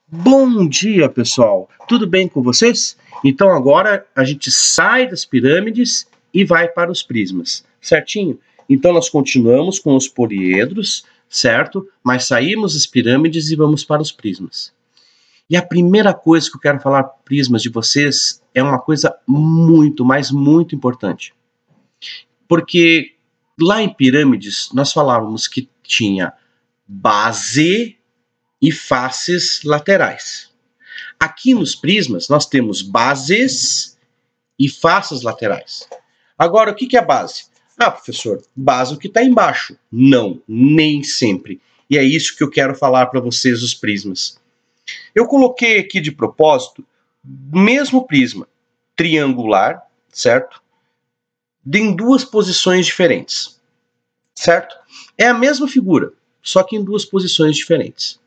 Bom dia, pessoal! Tudo bem com vocês? Então agora a gente sai das pirâmides e vai para os prismas, certinho? Então nós continuamos com os poliedros, certo? Mas saímos das pirâmides e vamos para os prismas. E a primeira coisa que eu quero falar prismas de vocês é uma coisa muito, mas muito importante. Porque lá em pirâmides nós falávamos que tinha base e faces laterais. Aqui nos prismas nós temos bases e faces laterais. Agora, o que é base? Ah, professor, base é o que está embaixo. Não, nem sempre. E é isso que eu quero falar para vocês dos prismas. Eu coloquei aqui de propósito, mesmo prisma triangular, certo? Em duas posições diferentes, certo? É a mesma figura, só que em duas posições diferentes.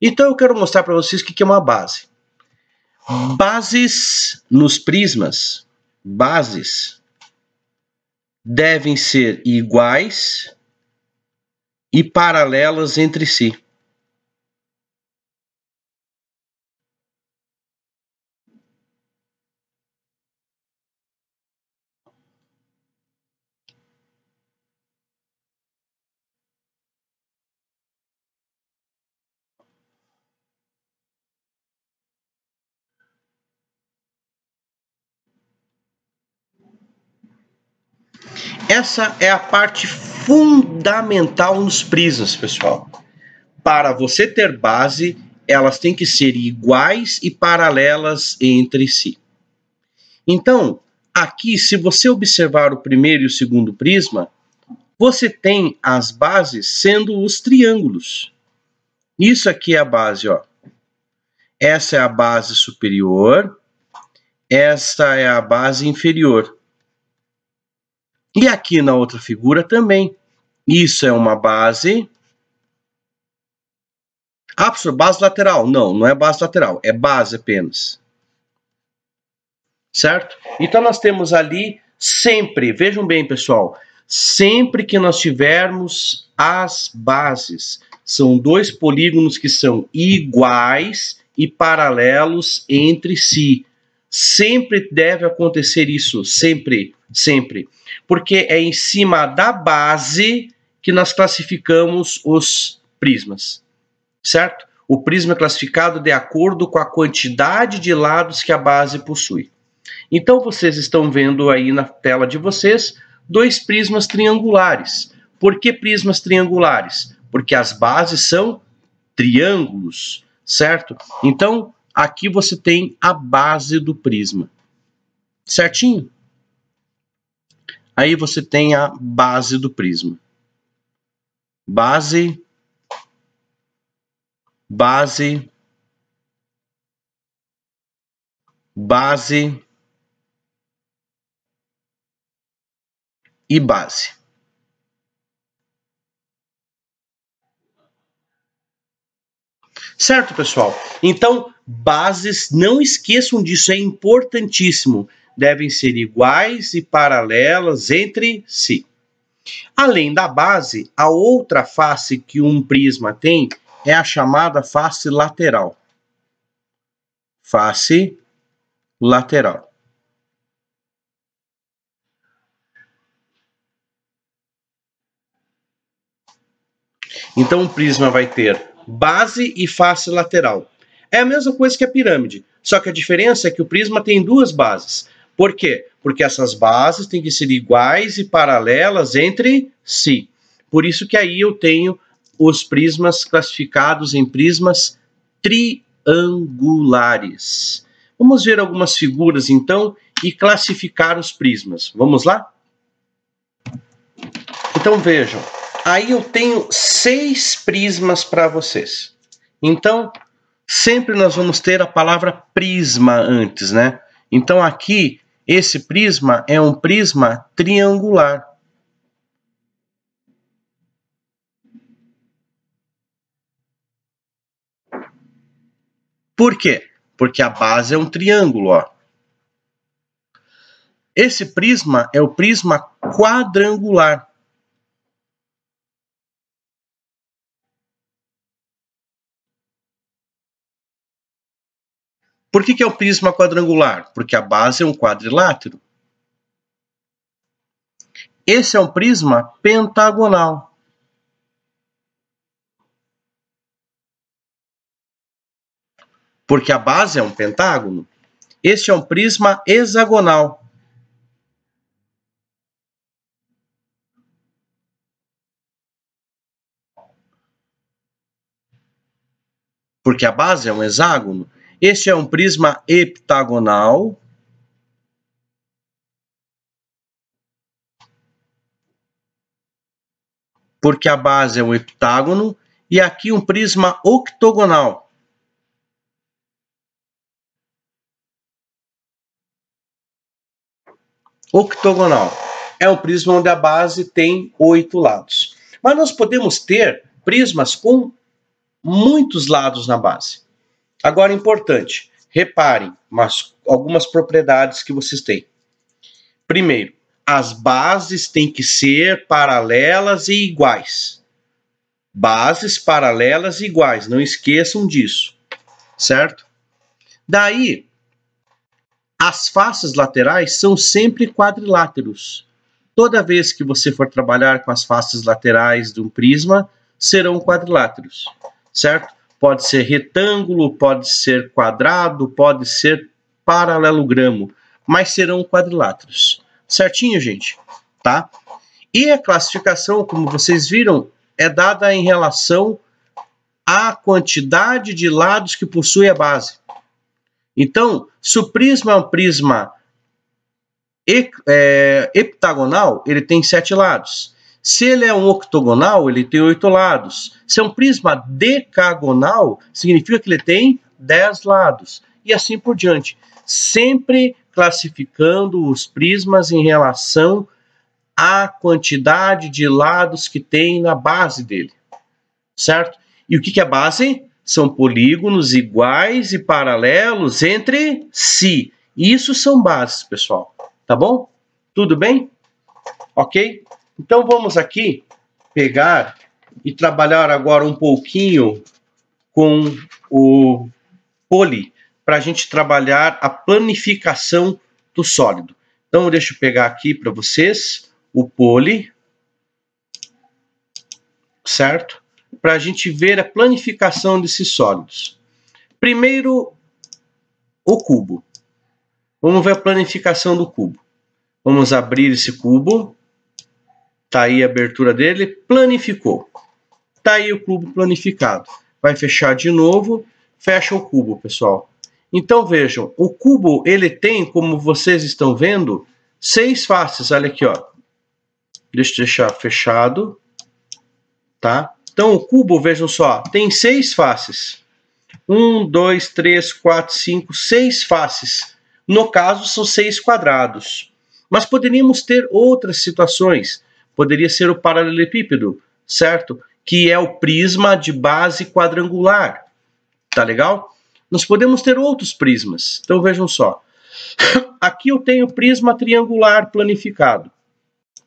Então eu quero mostrar para vocês o que é uma base. Bases nos prismas, bases devem ser iguais e paralelas entre si. Essa é a parte fundamental nos prismas, pessoal. Para você ter base, elas têm que ser iguais e paralelas entre si. Então, aqui, se você observar o primeiro e o segundo prisma, você tem as bases sendo os triângulos. Isso aqui é a base, ó. Essa é a base superior, esta é a base inferior. E aqui na outra figura também. Isso é uma base. Ah, professor, base lateral. Não, não é base lateral, é base apenas. Certo? Então nós temos ali sempre, vejam bem, pessoal, sempre que nós tivermos as bases, são dois polígonos que são iguais e paralelos entre si. Sempre deve acontecer isso, sempre, sempre. Porque é em cima da base que nós classificamos os prismas, certo? O prisma é classificado de acordo com a quantidade de lados que a base possui. Então vocês estão vendo aí na tela de vocês dois prismas triangulares. Por que prismas triangulares? Porque as bases são triângulos, certo? Então aqui você tem a base do prisma, certinho? Aí você tem a base do prisma. Base, base, base e base. Certo, pessoal? Então, bases, não esqueçam disso, é importantíssimo. Devem ser iguais e paralelas entre si. Além da base, a outra face que um prisma tem é a chamada face lateral. Face lateral. Então, o prisma vai ter base e face lateral. É a mesma coisa que a pirâmide, só que a diferença é que o prisma tem duas bases. Por quê? Porque essas bases têm que ser iguais e paralelas entre si. Por isso que aí eu tenho os prismas classificados em prismas triangulares. Vamos ver algumas figuras, então, e classificar os prismas. Vamos lá? Então, vejam. Aí eu tenho 6 prismas para vocês. Então, sempre nós vamos ter a palavra prisma antes, né? Então aqui, esse prisma é um prisma triangular. Por quê? Porque a base é um triângulo, ó. Esse prisma é o prisma quadrangular. Por que é o prisma quadrangular? Porque a base é um quadrilátero. Esse é um prisma pentagonal. Porque a base é um pentágono. Este é um prisma hexagonal. Porque a base é um hexágono. Este é um prisma heptagonal. Porque a base é um heptágono. E aqui um prisma octogonal. Octogonal é um prisma onde a base tem 8 lados. Mas nós podemos ter prismas com muitos lados na base. Agora, importante, reparem algumas propriedades que vocês têm. Primeiro, as bases têm que ser paralelas e iguais. Bases paralelas e iguais, não esqueçam disso, certo? Daí, as faces laterais são sempre quadriláteros. Toda vez que você for trabalhar com as faces laterais de um prisma, serão quadriláteros, certo? Pode ser retângulo, pode ser quadrado, pode ser paralelogramo, mas serão quadriláteros. Certinho, gente? Tá? E a classificação, como vocês viram, é dada em relação à quantidade de lados que possui a base. Então, se o prisma é um prisma heptagonal, ele tem 7 lados. Se ele é um octogonal, ele tem 8 lados. Se é um prisma decagonal, significa que ele tem 10 lados. E assim por diante. Sempre classificando os prismas em relação à quantidade de lados que tem na base dele. Certo? E o que é base? São polígonos iguais e paralelos entre si. Isso são bases, pessoal. Tá bom? Tudo bem? Ok? Então vamos aqui pegar e trabalhar agora um pouquinho com o poli, para a gente trabalhar a planificação do sólido. Então deixa eu pegar aqui para vocês o poli, certo? Para a gente ver a planificação desses sólidos. Primeiro, o cubo. Vamos ver a planificação do cubo. Vamos abrir esse cubo. Está aí a abertura dele. Planificou. Está aí o cubo planificado. Vai fechar de novo. Fecha o cubo, pessoal. Então vejam, o cubo ele tem, como vocês estão vendo, 6 faces. Olha aqui, ó. Deixa eu deixar fechado. Tá? Então o cubo, vejam só, tem 6 faces. 1, 2, 3, 4, 5, 6 faces. No caso, são 6 quadrados. Mas poderíamos ter outras situações. Poderia ser o paralelepípedo, certo? Que é o prisma de base quadrangular. Tá legal? Nós podemos ter outros prismas. Então vejam só. Aqui eu tenho prisma triangular planificado.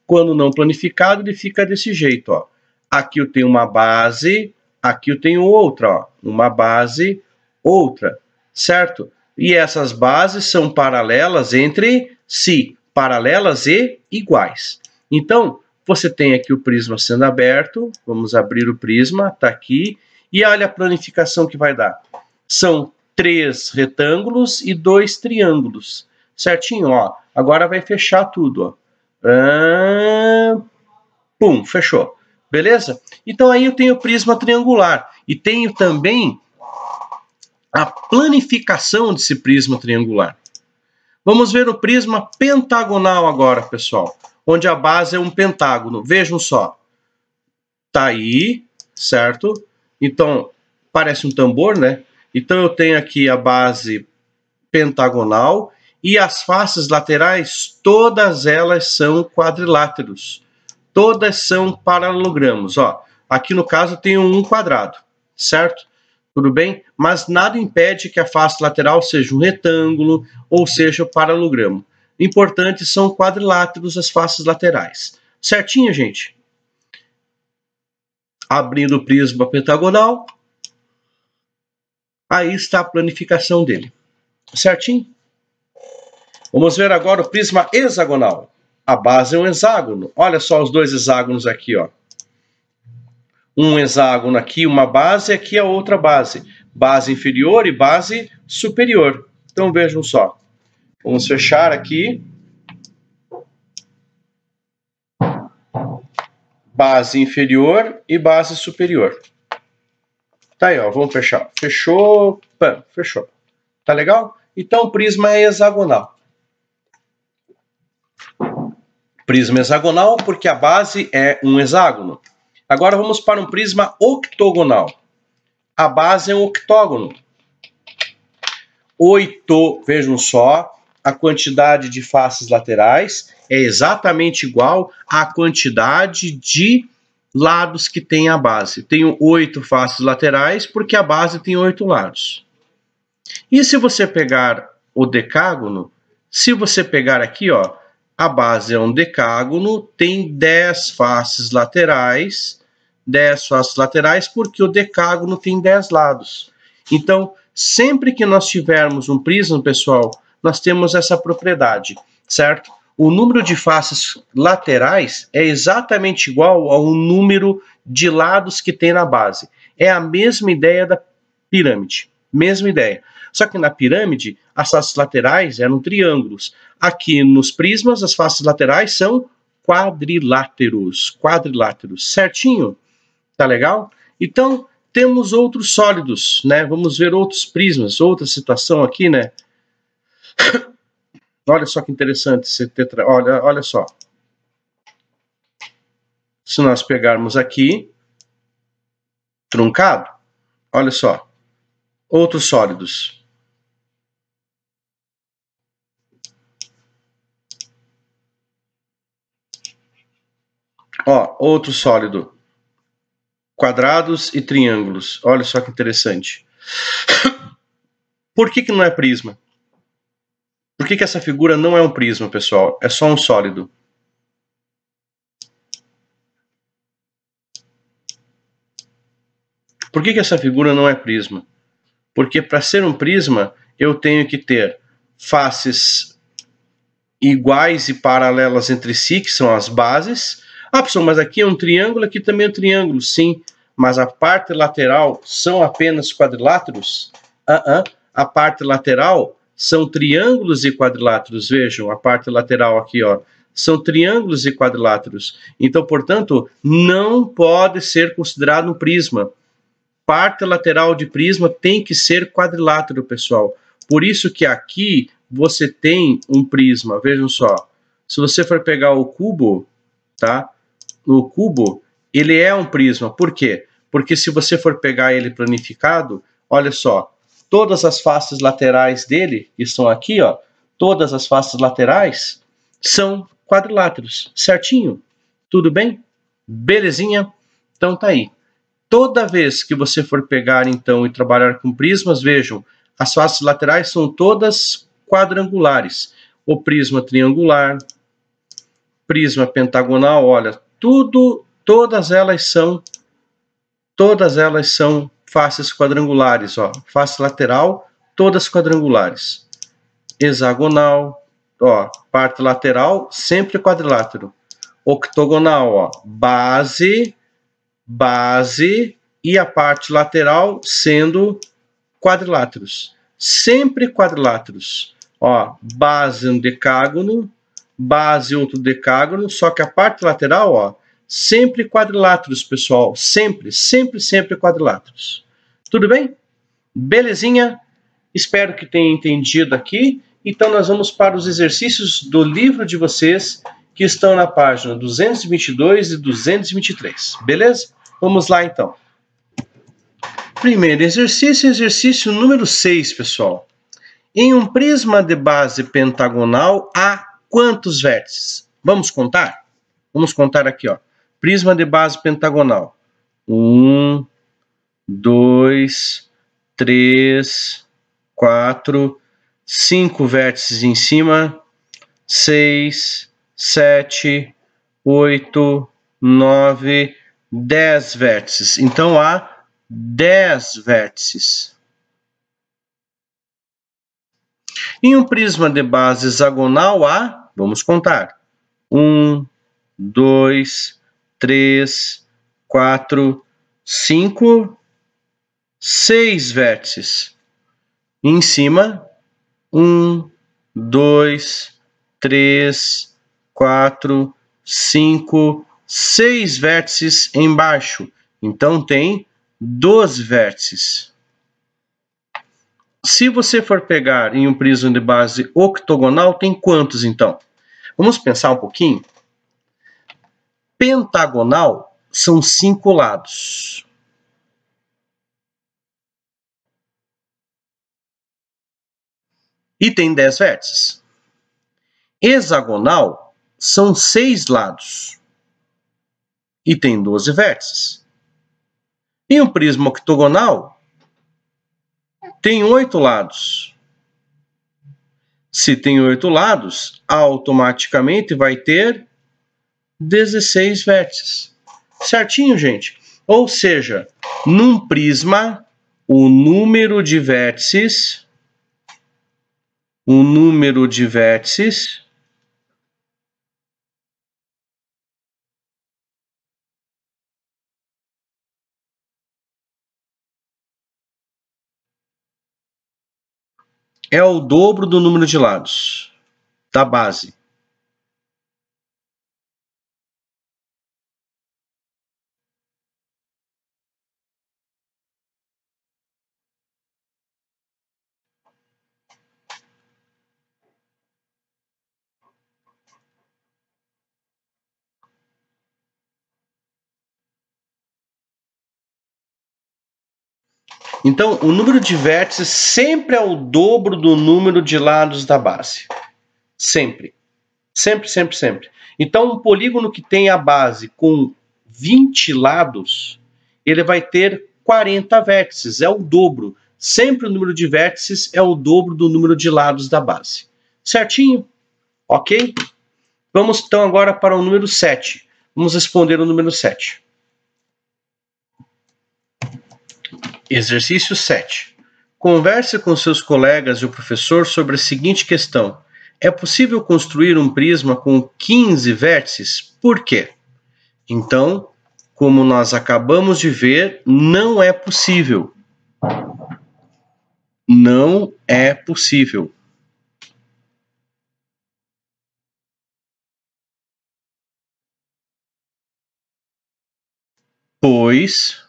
Quando não planificado, ele fica desse jeito, ó. Aqui eu tenho uma base, aqui eu tenho outra, ó. Uma base, outra, certo? E essas bases são paralelas entre si, paralelas e iguais. Então, você tem aqui o prisma sendo aberto, vamos abrir o prisma, está aqui, e olha a planificação que vai dar. São 3 retângulos e 2 triângulos, certinho, ó. Agora vai fechar tudo, ó. Pum, fechou. Beleza? Então aí eu tenho o prisma triangular e tenho também a planificação desse prisma triangular. Vamos ver o prisma pentagonal agora, pessoal, onde a base é um pentágono. Vejam só. Tá aí, certo? Então, parece um tambor, né? Então eu tenho aqui a base pentagonal e as faces laterais, todas elas são quadriláteros. Todas são paralelogramos, ó. Aqui no caso tem um quadrado, certo? Tudo bem? Mas nada impede que a face lateral seja um retângulo ou seja um paralelogramo. Importante são quadriláteros as faces laterais. Certinho, gente? Abrindo o prisma pentagonal. Aí está a planificação dele. Certinho? Vamos ver agora o prisma hexagonal. A base é um hexágono. Olha só os dois hexágonos aqui, ó. Um hexágono aqui, uma base, aqui a outra base. Base inferior e base superior. Então vejam só. Vamos fechar aqui. Base inferior e base superior. Tá aí, ó. Vamos fechar. Fechou. Pã, fechou. Tá legal? Então o prisma é hexagonal. Prisma hexagonal porque a base é um hexágono. Agora vamos para um prisma octogonal. A base é um octógono. 8, vejam só, a quantidade de faces laterais é exatamente igual à quantidade de lados que tem a base. Tenho 8 faces laterais porque a base tem 8 lados. E se você pegar o decágono, se você pegar aqui, ó, a base é um decágono, tem 10 faces laterais, 10 faces laterais porque o decágono tem 10 lados. Então, sempre que nós tivermos um prisma, pessoal, nós temos essa propriedade, certo? O número de faces laterais é exatamente igual ao número de lados que tem na base. É a mesma ideia da pirâmide, mesma ideia. Só que na pirâmide, as faces laterais eram triângulos. Aqui nos prismas, as faces laterais são quadriláteros. Quadriláteros, certinho? Tá legal? Então, temos outros sólidos, né? Vamos ver outros prismas, outra situação aqui, né? Olha só que interessante. Olha só. Se nós pegarmos aqui, truncado, olha só. Outros sólidos. Ó, outro sólido. Quadrados e triângulos. Olha só que interessante. Por que não é prisma? Por que essa figura não é um prisma, pessoal? É só um sólido. Por que essa figura não é prisma? Porque para ser um prisma, eu tenho que ter faces iguais e paralelas entre si, que são as bases. Ah, pessoal, mas aqui é um triângulo, aqui também é um triângulo. Sim, mas a parte lateral são apenas quadriláteros? A parte lateral são triângulos e quadriláteros. Vejam, a parte lateral aqui, ó, são triângulos e quadriláteros. Então, portanto, não pode ser considerado um prisma. Parte lateral de prisma tem que ser quadrilátero, pessoal. Por isso que aqui você tem um prisma. Vejam só. Se você for pegar o cubo, tá? O cubo, ele é um prisma. Por quê? Porque se você for pegar ele planificado, olha só, todas as faces laterais dele, que estão aqui, ó, todas as faces laterais são quadriláteros, certinho? Tudo bem? Belezinha? Então tá aí. Toda vez que você for pegar, então, e trabalhar com prismas, vejam, as faces laterais são todas quadrangulares. O prisma triangular, prisma pentagonal, olha, todas elas são faces quadrangulares, ó. Face lateral, todas quadrangulares. Hexagonal, ó, parte lateral, sempre quadrilátero. Octogonal, ó, base e a parte lateral sendo quadriláteros. Sempre quadriláteros. Ó, base um decágono, base outro decágono, só que a parte lateral, ó, sempre quadriláteros, pessoal. Sempre quadriláteros. Tudo bem? Belezinha? Espero que tenha entendido aqui. Então nós vamos para os exercícios do livro de vocês, que estão na página 222 e 223. Beleza? Vamos lá, então. Primeiro exercício, exercício número 6, pessoal. Em um prisma de base pentagonal, há quantos vértices? Vamos contar? Vamos contar aqui, ó. Prisma de base pentagonal. 1, 2, 3, 4, 5 vértices em cima, 6, 7, 8, 9, 10 vértices. Então há 10 vértices. Em um prisma de base hexagonal há, vamos contar, 1, 2, 3, 4, 5, 6 vértices. Em cima, 1, 2, 3, 4, 5, 6 vértices embaixo. Então tem 12 vértices. Se você for pegar em um prisma de base octogonal, tem quantos então? Vamos pensar um pouquinho? Pentagonal são 5 lados. E tem 10 vértices. Hexagonal são 6 lados. E tem 12 vértices. E um prisma octogonal tem 8 lados. Se tem 8 lados, automaticamente vai ter 16 vértices. Certinho, gente? Ou seja, num prisma, o número de vértices é o dobro do número de lados da base. Então, o número de vértices sempre é o dobro do número de lados da base. Sempre. Sempre, sempre, sempre. Então, um polígono que tem a base com 20 lados, ele vai ter 40 vértices, é o dobro. Sempre o número de vértices é o dobro do número de lados da base. Certinho? Ok? Vamos então agora para o número 7. Vamos responder o número 7. Exercício 7. Converse com seus colegas e o professor sobre a seguinte questão. É possível construir um prisma com 15 vértices? Por quê? Então, como nós acabamos de ver, não é possível. Não é possível. Pois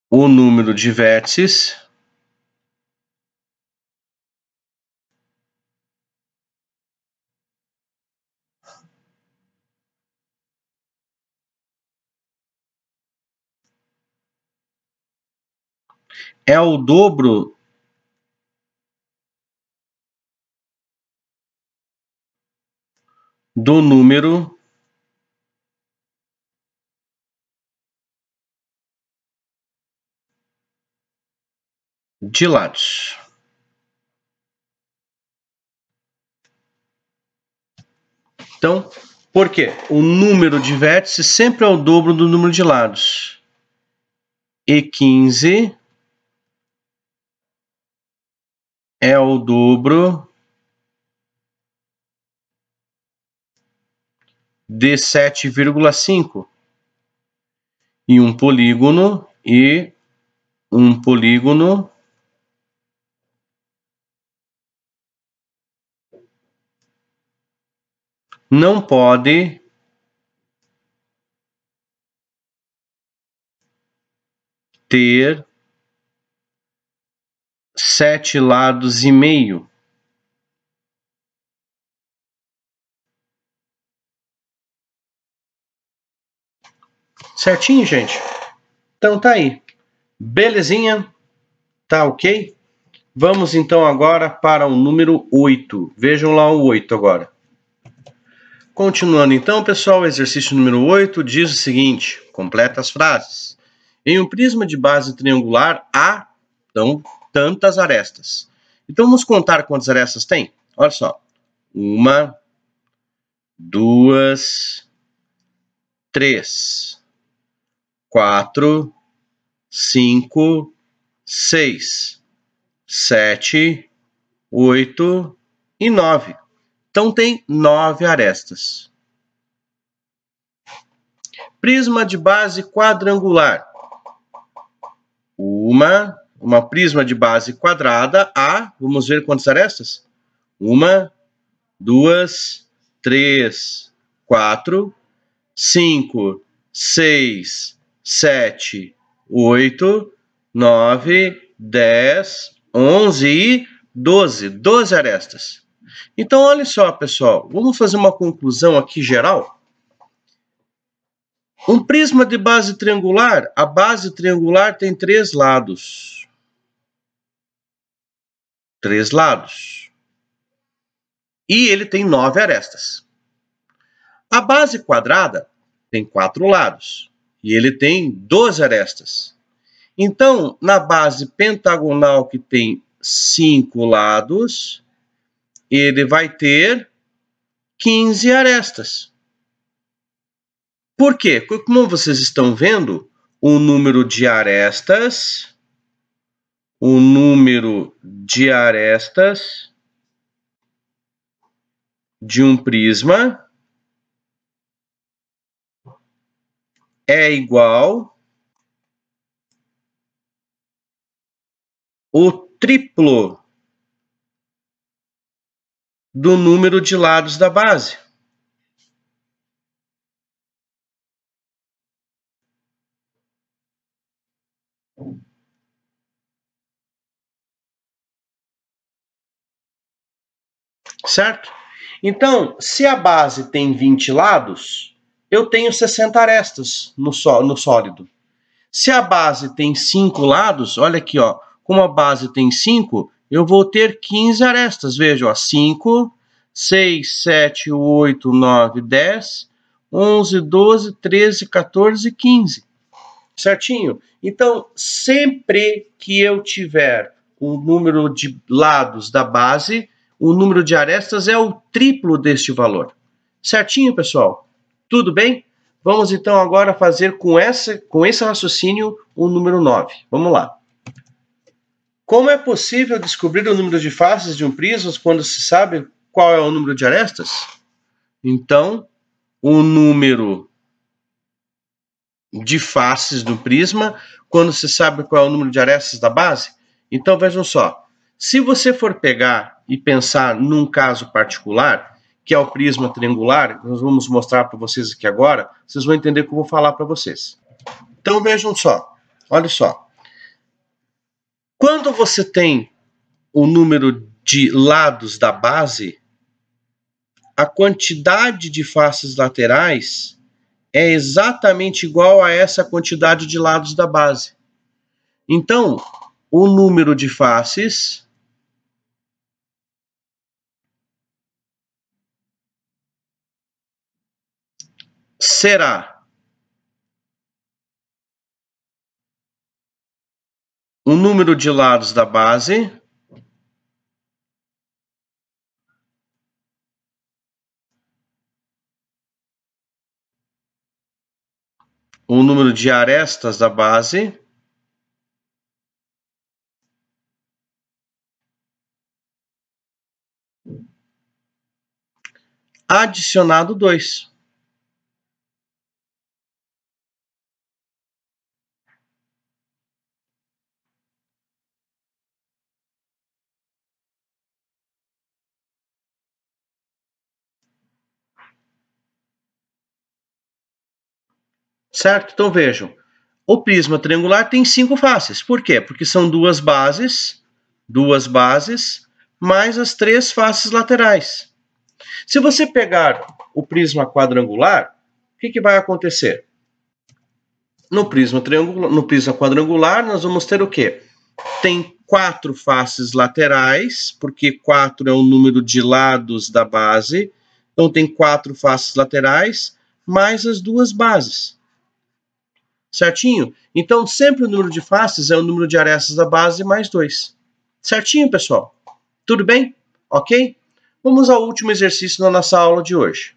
o número de vértices é o dobro do número de lados. Então, por quê? O número de vértices sempre é o dobro do número de lados. E 15 é o dobro de 7,5. E um polígono não pode ter 7 lados e meio. Certinho, gente? Então tá aí. Belezinha? Tá ok? Vamos então agora para o número 8. Vejam lá o 8 agora. Continuando então, pessoal, o exercício número 8 diz o seguinte, completa as frases. Em um prisma de base triangular há, então, tantas arestas. Então vamos contar quantas arestas tem? Olha só. 1, 2, 3, 4, 5, 6. 7, 8 e 9. Então tem 9 arestas. Prisma de base quadrangular. Uma prisma de base quadrada, vamos ver quantas arestas? 1, 2, 3, 4, 5, 6, 7, 8, 9, 10, 11 e 12. 12 arestas. Então, olha só, pessoal. Vamos fazer uma conclusão aqui geral. Um prisma de base triangular, a base triangular tem 3 lados. 3 lados. E ele tem 9 arestas. A base quadrada tem 4 lados. E ele tem 12 arestas. Então, na base pentagonal que tem 5 lados, ele vai ter 15 arestas. Por quê? Como vocês estão vendo, o número de arestas de um prisma é igual ao triplo do número de lados da base. Certo? Então, se a base tem 20 lados, eu tenho 60 arestas no sólido. Se a base tem 5 lados, olha aqui, ó, como a base tem 5, eu vou ter 15 arestas. Veja, ó, 5, 6, 7, 8, 9, 10, 11, 12, 13, 14 e 15. Certinho? Então, sempre que eu tiver o número de lados da base, o número de arestas é o triplo deste valor. Certinho, pessoal? Tudo bem? Vamos então agora fazer com esse raciocínio o número 9. Vamos lá. Como é possível descobrir o número de faces de um prisma quando se sabe qual é o número de arestas? Então, o número de faces do prisma quando se sabe qual é o número de arestas da base? Então, vejam só. Se você for pegar e pensar num caso particular, que é o prisma triangular, nós vamos mostrar para vocês aqui agora, vocês vão entender o que eu vou falar para vocês. Então, vejam só. Olha só. Quando você tem o número de lados da base, a quantidade de faces laterais é exatamente igual a essa quantidade de lados da base. Então, o número de faces será o número de lados da base o número de arestas da base adicionado 2. Certo? Então vejam, o prisma triangular tem 5 faces. Por quê? Porque são duas bases, mais as 3 faces laterais. Se você pegar o prisma quadrangular, o que vai acontecer? No prisma quadrangular, nós vamos ter o quê? Tem 4 faces laterais, porque 4 é o número de lados da base. Então tem 4 faces laterais, mais as 2 bases. Certinho? Então, sempre o número de faces é o número de arestas da base mais 2. Certinho, pessoal? Tudo bem? Ok? Vamos ao último exercício da nossa aula de hoje.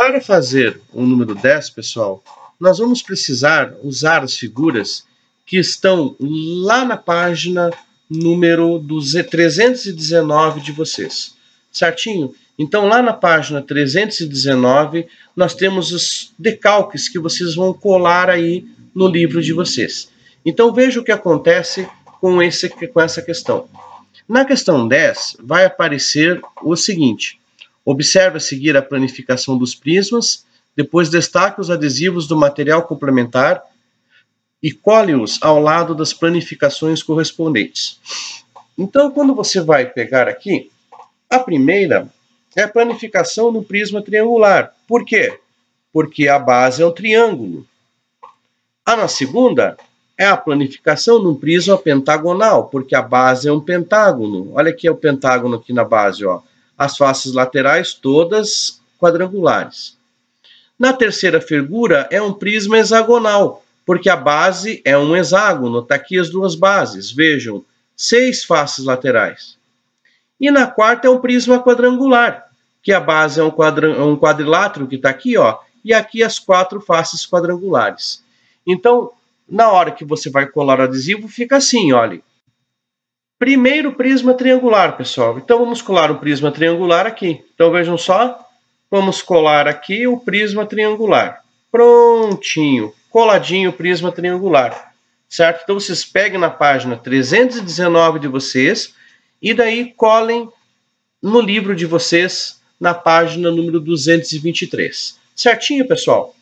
Para fazer o número 10, pessoal, nós vamos precisar usar as figuras que estão lá na página número 319 de vocês, certinho? Então, lá na página 319, nós temos os decalques que vocês vão colar aí no livro de vocês. Então, veja o que acontece com essa questão. Na questão 10, vai aparecer o seguinte: observe a seguir a planificação dos prismas, depois destaque os adesivos do material complementar e cole-os ao lado das planificações correspondentes. Então, quando você vai pegar aqui, a primeira é a planificação no prisma triangular. Por quê? Porque a base é um triângulo. Na segunda é a planificação no prisma pentagonal, porque a base é um pentágono. Olha aqui o pentágono aqui na base, ó. As faces laterais todas quadrangulares. Na terceira figura é um prisma hexagonal, porque a base é um hexágono. Está aqui as duas bases, vejam, 6 faces laterais. E na quarta é um prisma quadrangular, que a base é um quadrilátero, que está aqui, ó, e aqui as 4 faces quadrangulares. Então, na hora que você vai colar o adesivo, fica assim, olha. Primeiro prisma triangular, pessoal. Então, vamos colar o prisma triangular aqui. Então, vejam só. Vamos colar aqui o prisma triangular. Prontinho. Coladinho o prisma triangular. Certo? Então, vocês peguem na página 319 de vocês e daí colhem no livro de vocês na página número 223. Certinho, pessoal?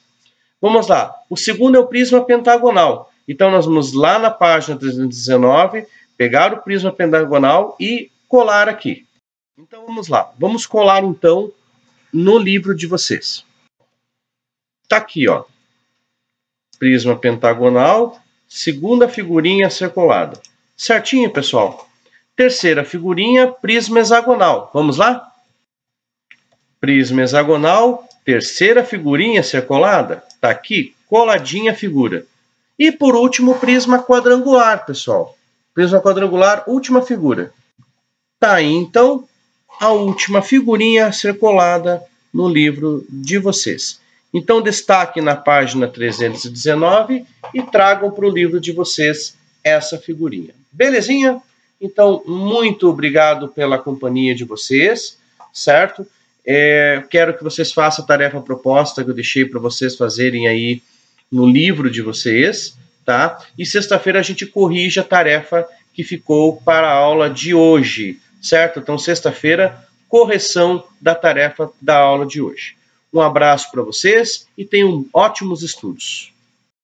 Vamos lá. O segundo é o prisma pentagonal. Então, nós vamos lá na página 319, pegar o prisma pentagonal e colar aqui. Então, vamos lá. Vamos colar, então, no livro de vocês. Tá aqui, ó. Prisma pentagonal, segunda figurinha a ser colada. Certinho, pessoal? Terceira figurinha, prisma hexagonal. Vamos lá? Prisma hexagonal, terceira figurinha a ser colada. Tá aqui, coladinha a figura. E por último, prisma quadrangular, pessoal. Prisma quadrangular, última figura. Tá aí, então, a última figurinha a ser colada no livro de vocês. Então, destaque na página 319 e tragam para o livro de vocês essa figurinha. Belezinha? Então, muito obrigado pela companhia de vocês, certo? Quero que vocês façam a tarefa proposta que eu deixei para vocês fazerem aí no livro de vocês, tá? E sexta-feira a gente corrige a tarefa que ficou para a aula de hoje, certo? Então, sexta-feira, correção da tarefa da aula de hoje. Um abraço para vocês e tenham ótimos estudos.